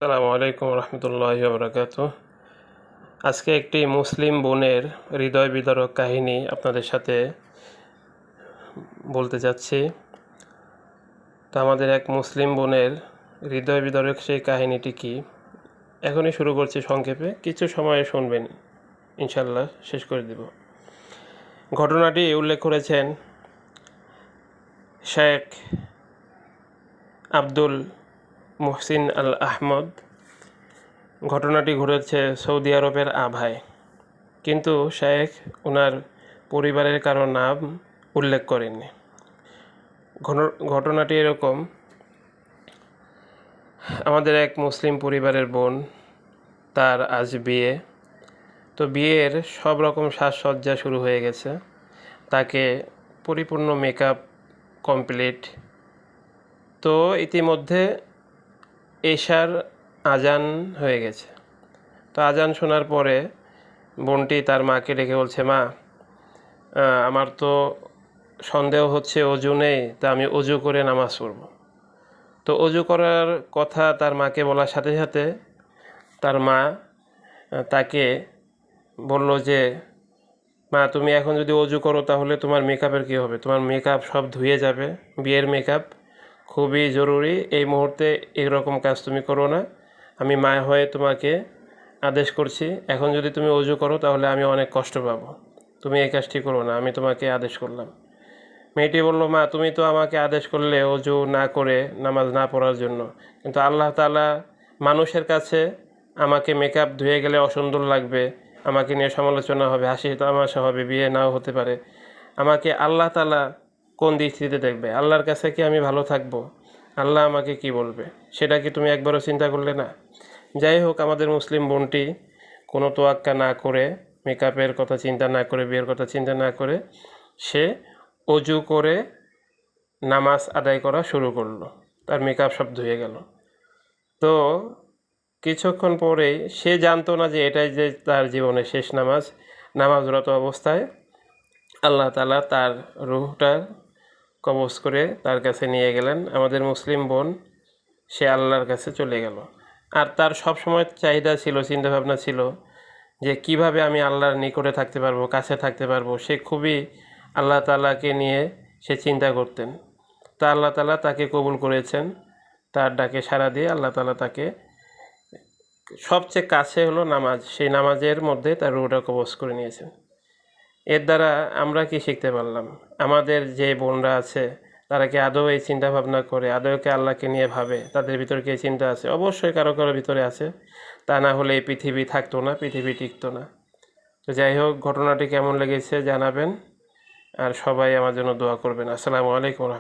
আসসালামু আলাইকুম রহমতুল্লাহি ওয়া আজকে একটি মুসলিম বোনের হৃদয় বিদারক কাহিনী আপনাদের সাথে বলতে যাচ্ছি। তো আমাদের এক মুসলিম বোনের হৃদয় বিদারক সেই কাহিনীটি কি, এখনই শুরু করছি সংক্ষেপে, কিছু সময়ে শুনবেন, ইনশাল্লাহ শেষ করে দেব। ঘটনাটি উল্লেখ করেছেন শেখ আব্দুল মুহসিন আল আহমদ। ঘটনাটি ঘটেছে সৌদি আরবের আভায়, কিন্তু শেখ ওনার পরিবারের কারো নাম উল্লেখ করেননি। ঘটনাটি এরকম: আমাদের এক মুসলিম পরিবারের বোন, তার আজ বিয়ে। তো বিয়ের সব রকম সাজসজ্জা শুরু হয়ে গেছে, তাকে পরিপূর্ণ মেকআপ কমপ্লিট। তো ইতিমধ্যে এশার আজান হয়ে গেছে। তো আজান শোনার পরে বোনটি তার মাকে ডেকে বলছে, মা, আমার তো সন্দেহ হচ্ছে অজু নেই, তা আমি অজু করে নামাজ পড়ব। তো অজু করার কথা তার মাকে বলার সাথে সাথে তার মা তাকে বলল যে, মা, তুমি এখন যদি অজু করো তাহলে তোমার মেকআপের কী হবে? তোমার মেকআপ সব ধুয়ে যাবে। বিয়ের মেকআপ খুবই জরুরি, এই মুহূর্তে এরকম কাজ তুমি করো না। আমি মা হয়ে তোমাকে আদেশ করছি, এখন যদি তুমি অজু করো তাহলে আমি অনেক কষ্ট পাবো। তুমি এই কাজটি করো না, আমি তোমাকে আদেশ করলাম। মেয়েটি বলল, মা, তুমি তো আমাকে আদেশ করলে অজু না করে নামাজ না পড়ার জন্য, কিন্তু আল্লাহ তাআলা মানুষের কাছে আমাকে মেকআপ ধুয়ে গেলে অসুন্দর লাগবে, আমাকে নিয়ে সমালোচনা হবে, হাসি তামাশা হবে, বিয়ে নাও হতে পারে। আমাকে আল্লাহ তাআলা কোন দৃষ্টিতে দেখবে? আল্লাহর কাছে কি আমি ভালো থাকবো? আল্লাহ আমাকে কি বলবে? সেটা কি তুমি একবারও চিন্তা করলে না? যাই হোক, আমাদের মুসলিম বোনটি কোনো তোয়াক্কা না করে, মেকআপের কথা চিন্তা না করে, বিয়ের কথা চিন্তা না করে, সে অজু করে নামাজ আদায় করা শুরু করলো। তার মেকআপ সব ধুয়ে গেল। তো কিছুক্ষণ পরেই, সে জানতো না যে এটাই যে তার জীবনের শেষ নামাজরত অবস্থায় আল্লাহ তাআলা তার রূহটা কবজ করে তার কাছে নিয়ে গেলেন। আমাদের মুসলিম বোন, সে আল্লাহর কাছে চলে গেল। আর তার সব সময় চাহিদা ছিল, চিন্তাভাবনা ছিল যে কিভাবে আমি আল্লাহর নিকটে থাকতে পারবো, কাছে থাকতে পারবো। সে খুবই আল্লাহ তাআলাকে নিয়ে সে চিন্তা করতেন। তা আল্লাহ তাআলা তাকে কবুল করেছেন। তার ডাকে সাড়া দিয়ে আল্লাহ তাআলা তাকে, সবচেয়ে কাছে হলো নামাজ, সেই নামাজের মধ্যে তার রূহটা কবজ করে নিয়েছেন। এর দ্বারা আমরা কি শিখতে পারলাম? আমাদের যে বোনরা আছে, তারা কি আদৌ এই চিন্তা ভাবনা করে, আদৌ কি আল্লাহকে নিয়ে ভাবে? তাদের ভিতরে কি চিন্তা আছে? অবশ্যই কারো কারো ভিতরে আছে, তা না হলে এই পৃথিবী থাকতো না, পৃথিবী টিকতো না। তো যাই হোক, ঘটনাটি কেমন লেগেছে জানাবেন, আর সবাই আমার জন্য দোয়া করবেন। আসসালামু আলাইকুম।